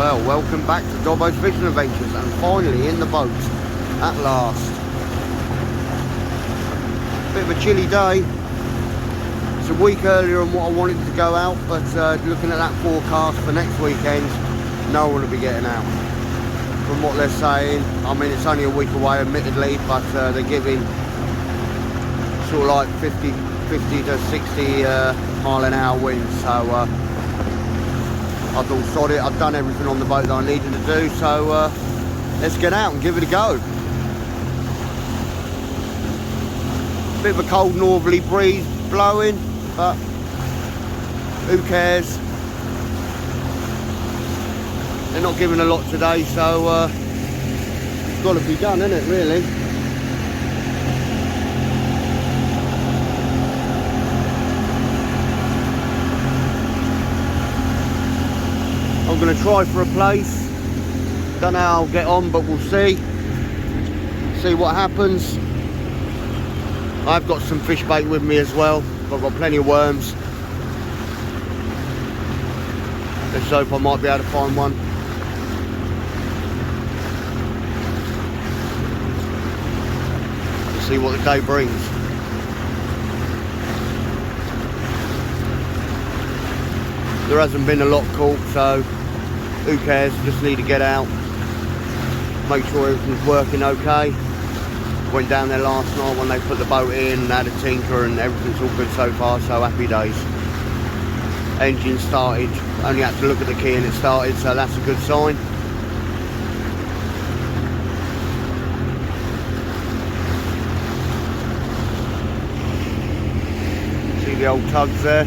Well, welcome back to Dogfish Fishing Adventures, and finally in the boat at last. Bit of a chilly day. It's a week earlier than what I wanted to go out, but looking at that forecast for next weekend, no one will be getting out. From what they're saying, I mean, it's only a week away admittedly, but they're giving sort of like 50 to 60 mile an hour winds, so I thought, sod it, I've done everything on the boat that I needed to do, so let's get out and give it a go. Bit of a cold northerly breeze blowing, but who cares? They're not giving a lot today, so it's got to be done, isn't it, really? I'm going to try for a place. Don't know how I'll get on, but we'll see. See what happens. I've got some fish bait with me as well. I've got plenty of worms. Let's hope I might be able to find one. Let's see what the day brings. There hasn't been a lot caught, so who cares? Just need to get out, make sure everything's working okay. Went down there last night when they put the boat in and had a tinker, and everything's all good so far, so happy days. Engine started, only had to look at the key and it started, so that's a good sign. See the old tugs there.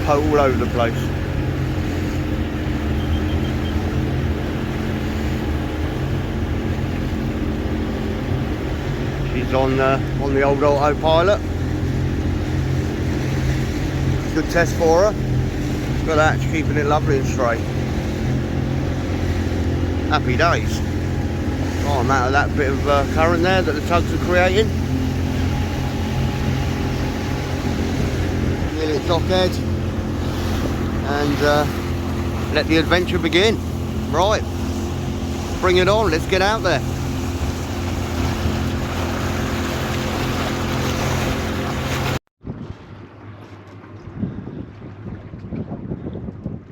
All over the place. She's on the old autopilot. Good test for her. Look at that, she's keeping it lovely and straight. Happy days. Oh, and that bit of current there that the tugs are creating. Nearly at Dockhead. And let the adventure begin. Right, bring it on, let's get out there.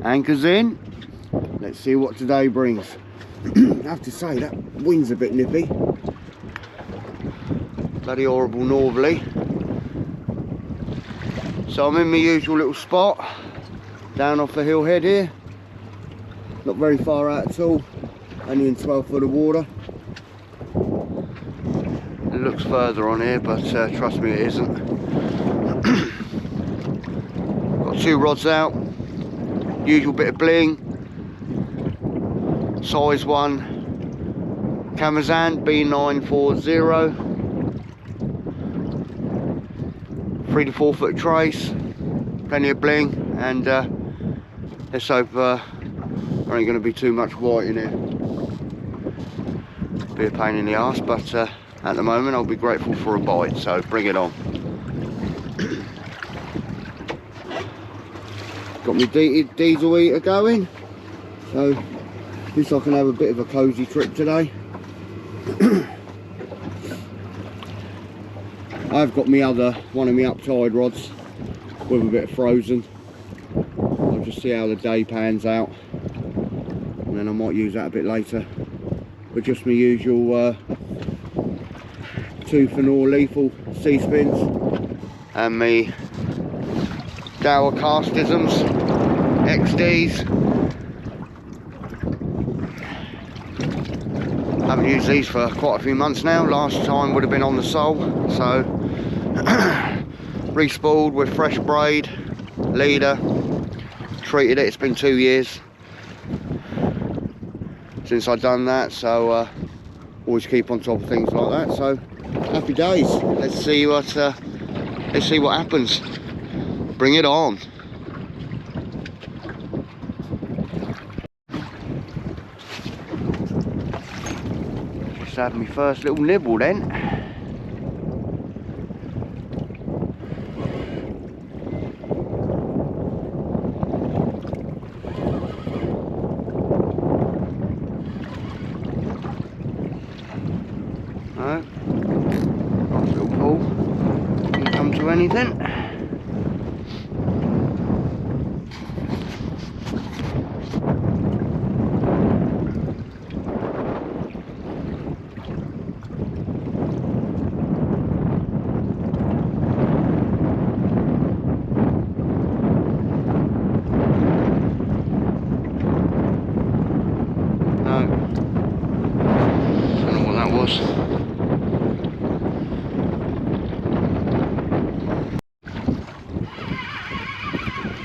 Anchors in, let's see what today brings. I have to say, that wind's a bit nippy. Bloody horrible northerly. So I'm in my usual little spot, down off the Hillhead here, not very far out at all, only in 12 foot of water. It looks further on here, but trust me, it isn't. Got two rods out, usual bit of bling, size 1 Camazan B940, 3 to 4 foot trace, plenty of bling, and let's hope there ain't going to be too much white in here. Be a pain in the arse, but at the moment I'll be grateful for a bite, so bring it on. Got my diesel heater going, so at least I can have a bit of a cosy trip today. I've got one of my uptide rods with a bit of frozen. Just see how the day pans out, and then I might use that a bit later. But just my usual 2 for Nor lethal sea spins and my Daiwa castisms XDs. Haven't used these for quite a few months now. Last time would have been on the sole, so re-spooled with fresh braid leader. Treated it. It's been 2 years since I've done that, so always keep on top of things like that. So happy days. Let's see what happens. Bring it on. Just had my first little nibble then. anything.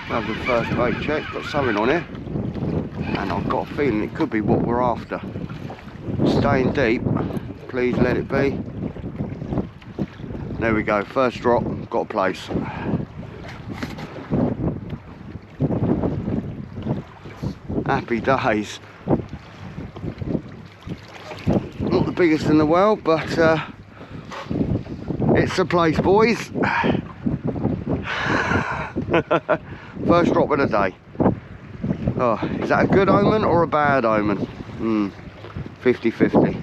Lovely first bait check, got something on it, and I've got a feeling it could be what we're after. Staying deep, please let it be. There we go, first drop, got a place. Happy days. Not the biggest in the world, but it's a place, boys. First drop of the day. Oh, is that a good omen or a bad omen? 50-50.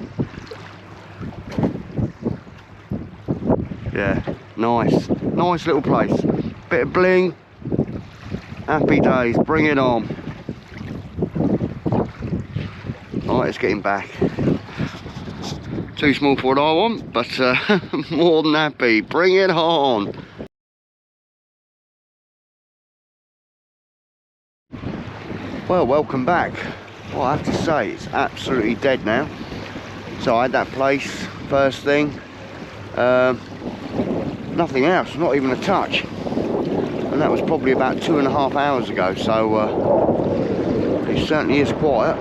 Yeah, nice little place. Bit of bling. Happy days, bring it on. Alright, let's get him back. Too small for what I want, but more than happy. Bring it on. Well, welcome back. Well, I have to say, it's absolutely dead now. So I had that place first thing. Nothing else, not even a touch. And that was probably about 2.5 hours ago. So it certainly is quiet.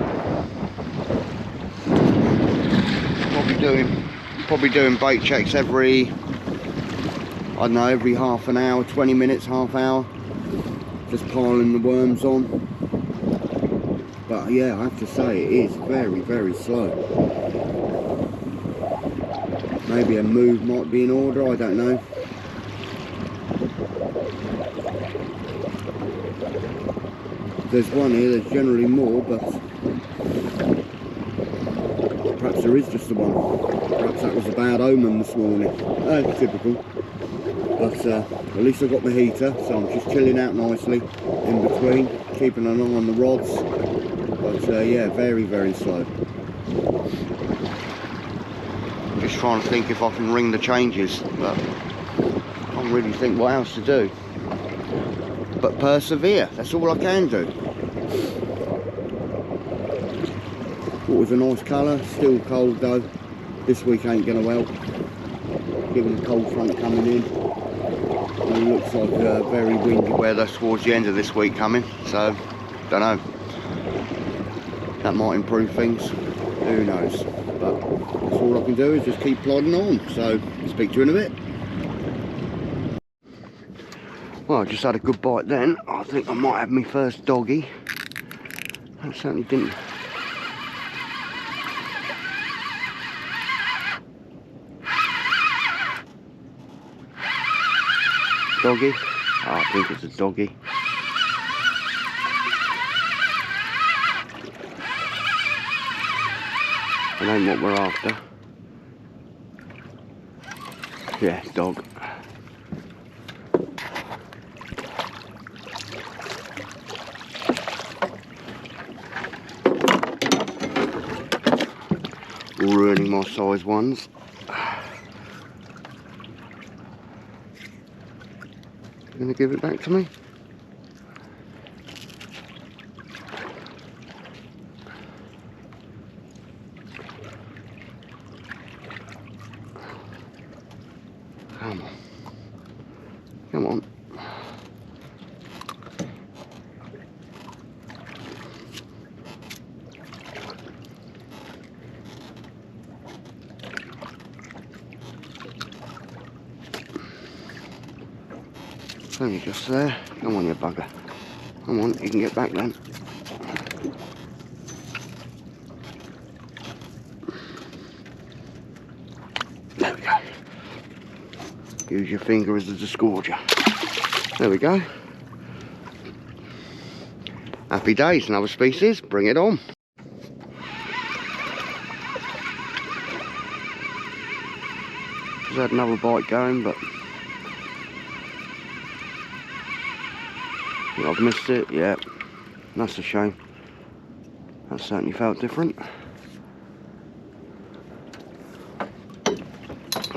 Probably doing bait checks every, I don't know, every half an hour, 20 minutes, half hour. Just piling the worms on. But yeah, I have to say it is very, very slow. Maybe a move might be in order, I don't know. There's one here, there's generally more, but perhaps there is just the one. Perhaps that was a bad omen this morning. Typical. But at least I got my heater, so I'm just chilling out nicely in between, keeping an eye on the rods. But yeah, very, very slow. Just trying to think if I can ring the changes, but I don't really think what else to do. But persevere, that's all I can do. Thought it was a nice colour, still cold though. This week ain't going to help. Given the cold front coming in. And it looks like very windy weather towards the end of this week coming, so don't know. That might improve things, who knows. But that's all I can do is just keep plodding on. So speak to you in a bit. Well, I just had a good bite then. I think I might have my first doggy. That certainly didn't. Doggy? Oh, I think it's a doggy. It ain't what we're after. Yeah, dog. Ruining my size ones. You gonna give it back to me? Come on. Come on. It's only just there. Come on, you bugger. Come on, you can get back then. There we go. Use your finger as a disgorger. There we go. Happy days, another species, bring it on. Just had another bite going, but Think I've missed it, yeah. That's a shame. That certainly felt different.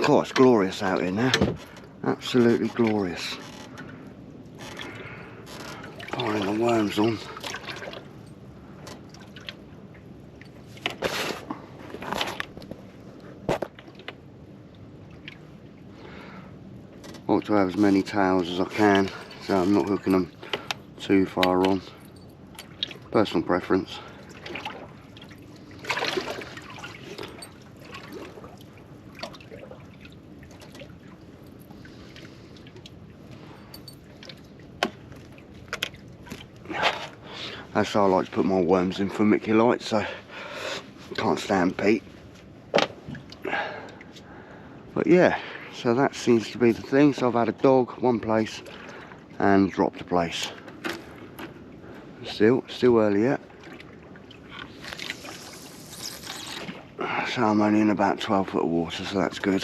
God, it's glorious out here now. Absolutely glorious. Piling the worms on. I like to have as many tails as I can, so I'm not hooking them too far on. Personal preference. That's how I like to put my worms in for Mickey Light, so can't stand peat. But yeah, so that seems to be the thing. So I've had a dog, one place, and dropped a place. Still early yet. So I'm only in about 12 foot of water, so that's good.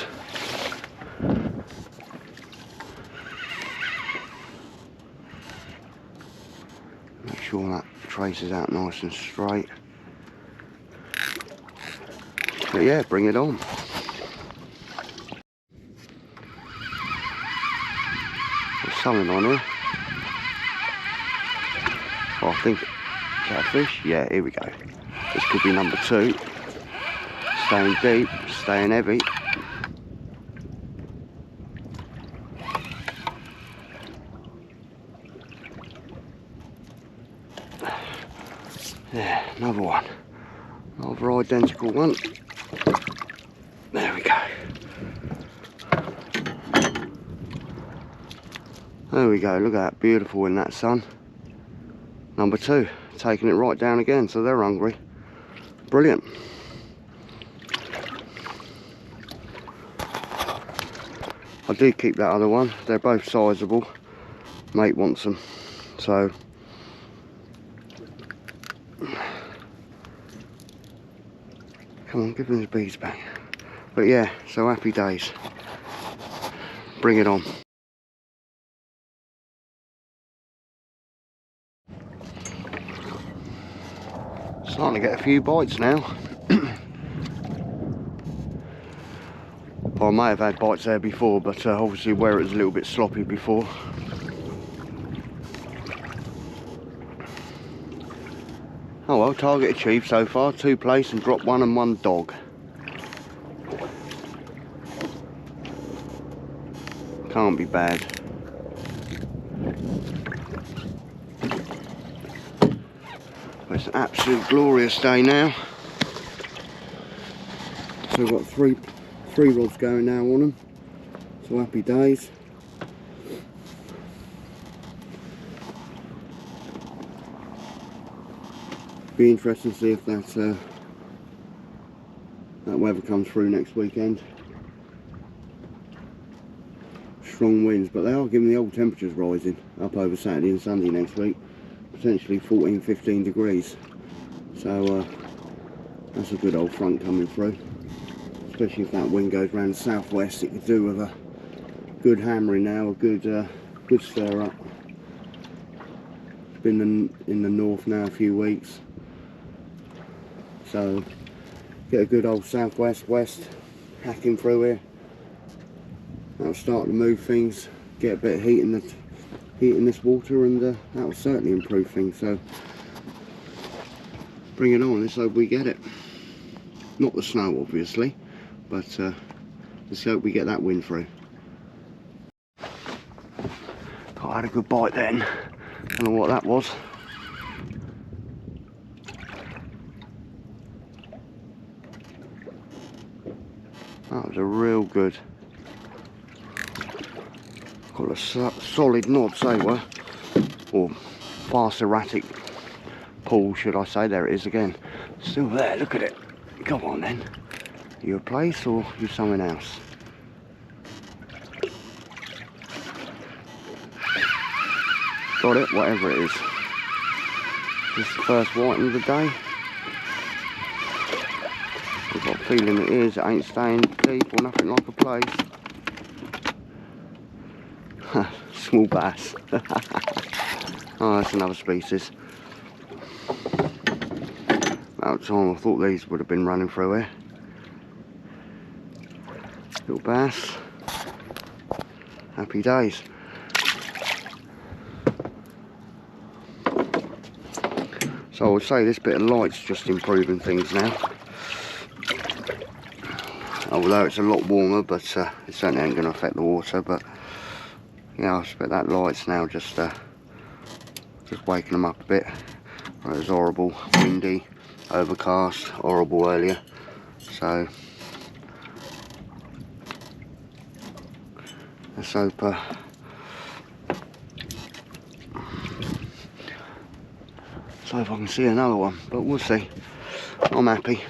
Make sure that traces out nice and straight. But yeah, bring it on. There's something on here. Oh, I think catfish. Yeah, here we go. This could be number 2. Staying deep, staying heavy. Yeah, another one. Another identical one. There we go. There we go, look at that, beautiful in that sun. Number 2, taking it right down again, so they're hungry. Brilliant. I do keep that other one, they're both sizable. Mate wants them, so come on, give him his beads back. But yeah, so happy days. Bring it on. Starting to get a few bites now. I may have had bites there before, but obviously where it was a little bit sloppy before. Oh well, target achieved so far. 2 Plaice and dropped 1 and 1 dog. Can't be bad. Well, it's an absolute glorious day now. So we've got three rods going now on them. So happy days. Be interesting to see if that weather comes through next weekend. Strong winds, but they are giving the old temperatures rising up over Saturday and Sunday next week. Potentially 14-15 degrees. So that's a good old front coming through. Especially if that wind goes round the southwest, it could do with a good hammering now, a good stir up. It's been in the north now a few weeks, so get a good old southwest west hacking through here. That'll start to move things, get a bit of heat in this water, and that'll certainly improve things. So bring it on. Let's hope we get it. Not the snow, obviously. But let's hope we get that wind through. Oh, I had a good bite then. Don't know what that was. That was a real good. Got a solid nod, say were. Or fast erratic pull, should I say. There it is again. Still there, look at it. Come on then. You a Plaice or you something else? Got it, whatever it is. This is the first whiting of the day. I've got a feeling it is. It ain't staying deep or nothing like a Plaice. Small bass. Oh, that's another species. About time, I thought these would have been running through here. Little bass. Happy days. So I would say this bit of light's just improving things now. Although it's a lot warmer, but it certainly ain't going to affect the water. But yeah, I expect that light's now just waking them up a bit. It was horrible, windy, overcast, horrible earlier. So let's hope so if I can see another one, but we'll see. I'm happy.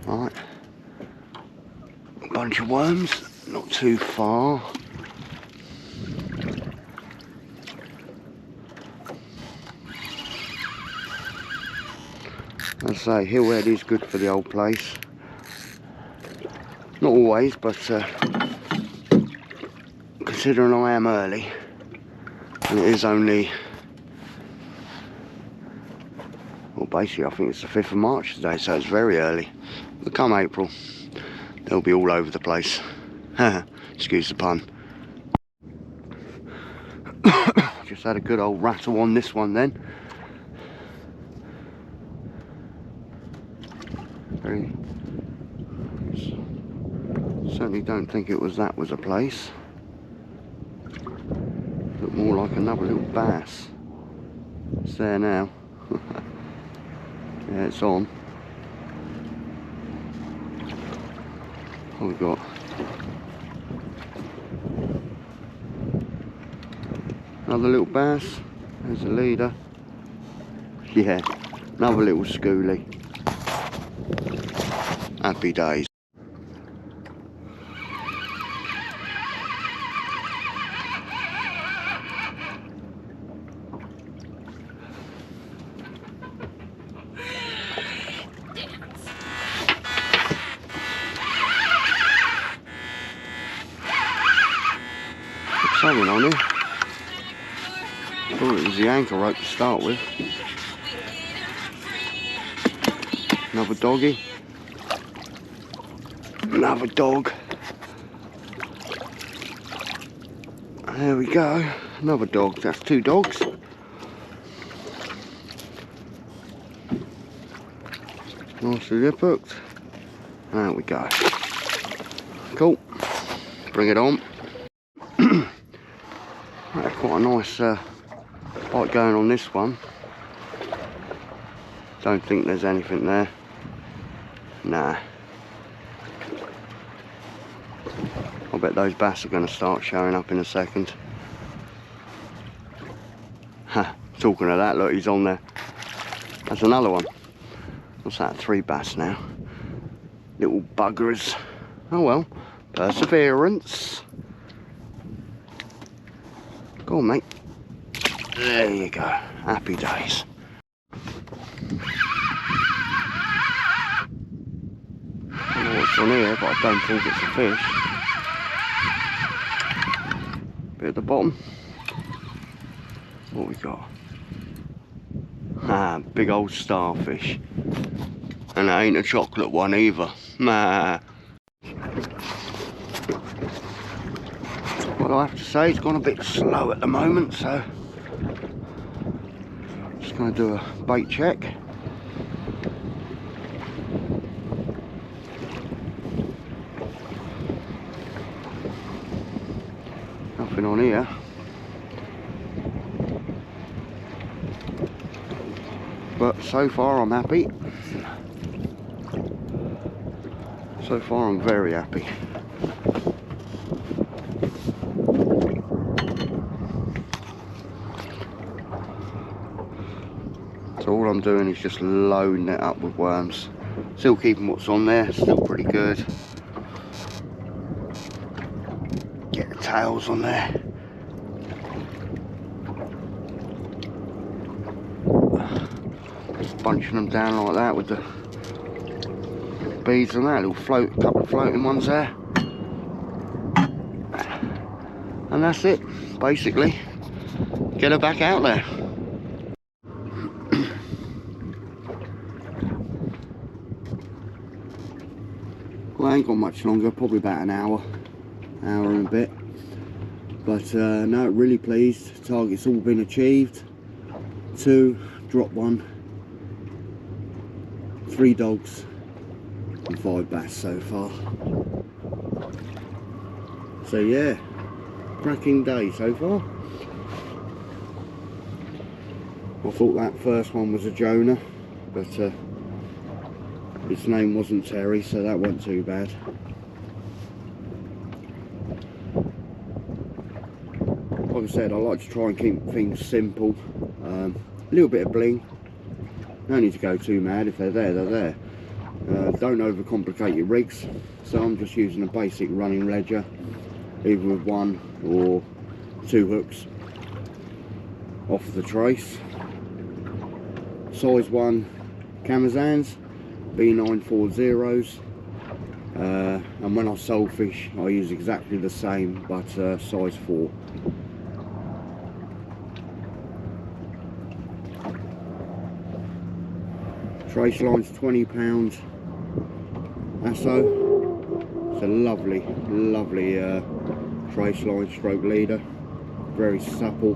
Right, a bunch of worms, not too far. As I say, Hillhead is good for the old place. Not always, but considering I am early, and it is only, well, basically I think it's the 5th of March today, so it's very early. But come April, they'll be all over the place. Excuse the pun. Just had a good old rattle on this one then. Certainly don't think it was that was a Plaice. Looked more like another little bass. It's there now. Yeah, it's on. What we got? Another little bass. There's the leader. Yeah, another little schoolie. Happy days. Something on here. Thought it was the anchor rope to start with. Another doggy. Another dog. There we go. Another dog. That's 2 dogs. Nicely lip hooked. There we go. Cool. Bring it on. Quite a nice bite going on this one. Don't think there's anything there. Nah. I bet those bass are going to start showing up in a second. Ha, talking of that, look, he's on there. That's another one. What's that, 3 bass now? Little buggers. Oh well, perseverance. Go on, mate. There you go. Happy days. I don't know what's on here, but I don't think it's a fish. Bit at the bottom. What we got? Ah, big old starfish. And it ain't a chocolate one either. Nah. Well, I have to say it's gone a bit slow at the moment, so just going to do a bait check. Nothing on here. But so far I'm happy. So far I'm very happy. So all I'm doing is just loading it up with worms. Still keeping what's on there, still pretty good. Get the tails on there. Just bunching them down like that with the beads on that, little couple of floating ones there. And and that's it, basically. Get her back out there. Well, I ain't got much longer, probably about an hour and a bit. But no, really pleased. Target's all been achieved. 2, drop 1, 3 dogs and 5 bass so far. So yeah, cracking day so far. I thought that first one was a Jonah, but its name wasn't Terry, so that wasn't too bad. Like I said, I like to try and keep things simple. A little bit of bling. No need to go too mad. If they're there, they're there. Don't overcomplicate your rigs. So I'm just using a basic running ledger, either with 1 or 2 hooks off the trace. Size 1 Camazans, B940s. And when I sole fish, I use exactly the same, but size 4. Trace line's £20 Asso. It's a lovely trace line stroke leader. Very supple,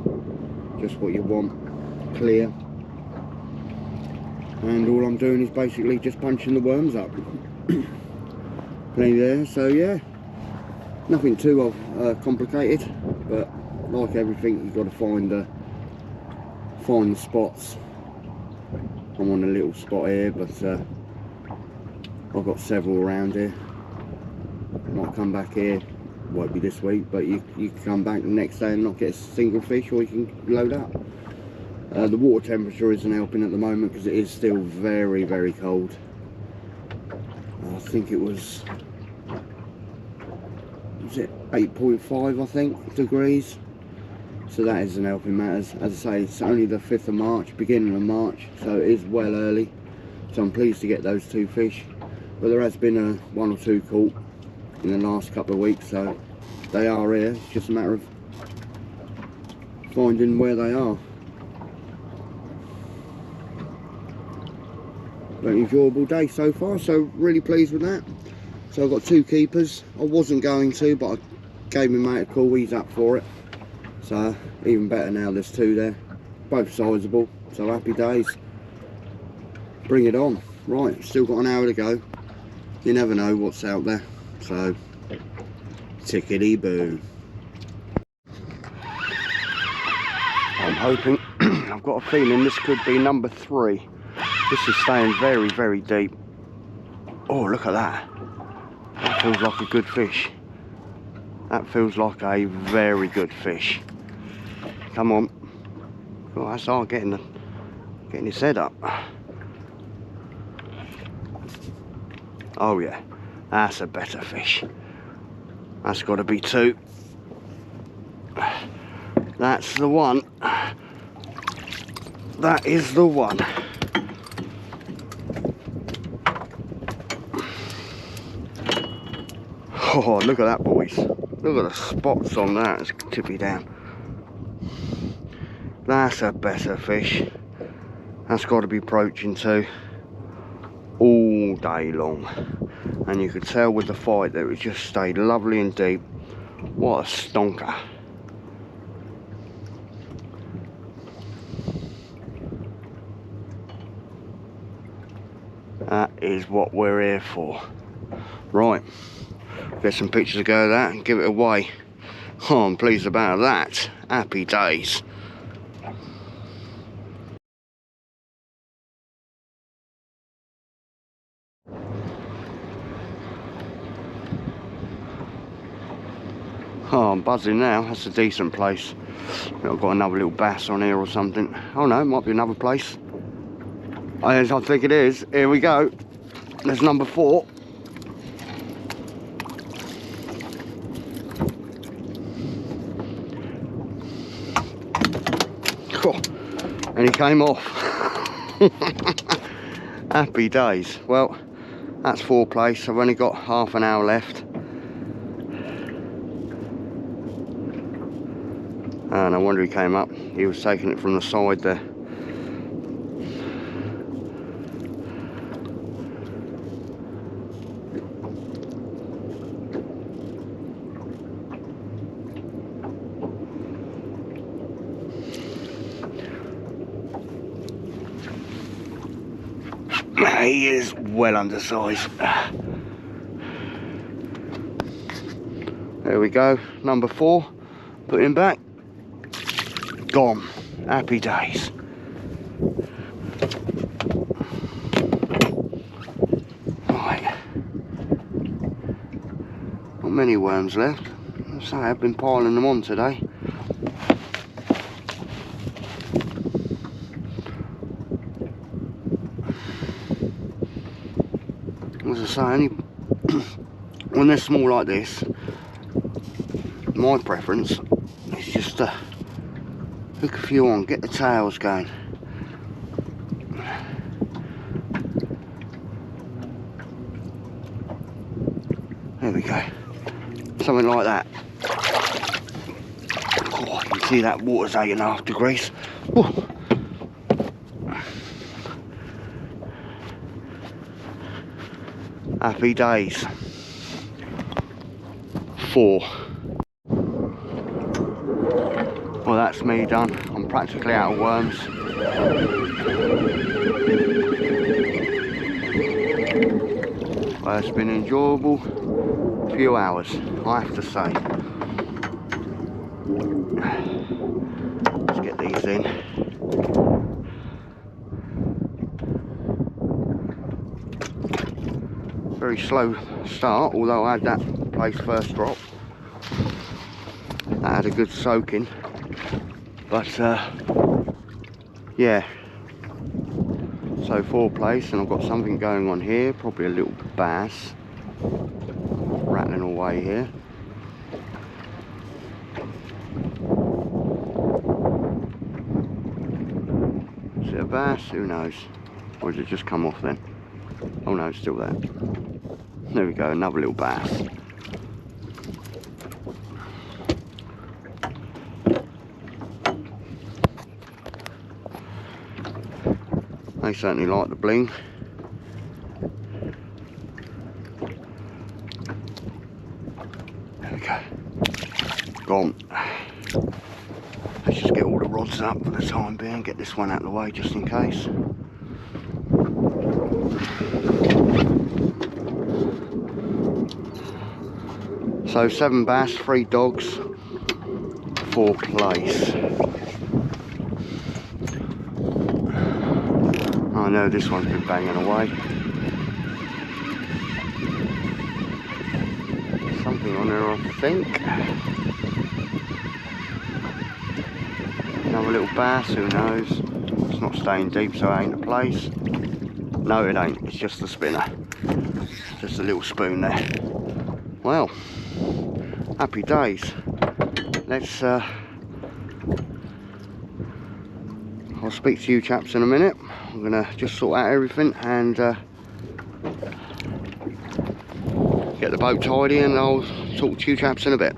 just what you want, clear. And all I'm doing is basically just punching the worms up. Plenty there, so yeah, nothing too complicated, but like everything, you've got to find the spots. I'm on a little spot here, but I've got several around here. Might come back here, won't be this week, but you can come back the next day and not get a single fish, or you can load up. The water temperature isn't helping at the moment because it is still very, very cold. I think it was it 8.5 I think degrees, so that isn't helping matters. As I say, it's only the 5th of March, beginning of March, so it is well early. So I'm pleased to get those 2 fish, but there has been 1 or 2 caught in the last couple of weeks, so they are here. It's just a matter of finding where they are. Very enjoyable day so far, so really pleased with that. So I've got 2 keepers. I wasn't going to, but I gave my mate a call, he's up for it. So even better now, there's 2 there, both sizable, so happy days. Bring it on. Right, still got an hour to go. You never know what's out there, so tickety boo. I'm hoping, I've got a feeling this could be number 3. This is staying very, very deep. Oh, look at that. That feels like a good fish. That feels like a very good fish. Come on. Oh, that's hard getting his head up. Oh yeah, that's a better fish. That's got to be 2. That's the one. That is the one. Oh, look at that, boys. Look at the spots on that. Let's tip you down. That's a better fish. That's got to be approaching 2 all day long. And you could tell with the fight that it just stayed lovely and deep. What a stonker. That is what we're here for. Right. Get some pictures to go of that and give it away. Oh, I'm pleased about that. Happy days. Oh, I'm buzzing now. That's a decent place. I've got another little bass on here or something. Oh no, it might be another place. I think it is. Here we go. There's number 4. Oh, and he came off. Happy days. Well, that's 4 Plaice. I've only got half an hour left. Oh, no wonder he came up. He was taking it from the side there. He is well undersized. There we go, number 4. Put him back. Gone. Happy days. Right. Not many worms left. So I've been piling them on today. As I say, only when they're small like this, my preference is just to hook a few on, get the tails going. There we go, something like that. Oh, I can see that water's 8.5 degrees. Ooh. Happy days. 4. Well, that's me done. I'm practically out of worms. Well, it's been an enjoyable few hours, I have to say. Let's get these in. Very slow start, although I had that Plaice first drop. That had a good soaking, but yeah. So 4 Plaice, and I've got something going on here, probably a little bass rattling away here. Is it a bass? Who knows? Or has it just come off then? Oh no, it's still there. There we go, another little bass. They certainly like the bling. There we go. Gone. Let's just get all the rods up for the time being, get this one out of the way just in case. So 7 bass, 3 dogs, 4 Plaice. I know this one's been banging away. Something on there, I think. Another little bass, who knows? It's not staying deep, so it ain't a Plaice. No, it ain't. It's just the spinner. Just a little spoon there. Well, happy days. Let's I'll speak to you chaps in a minute. I'm gonna just sort out everything and get the boat tidy, and I'll talk to you chaps in a bit.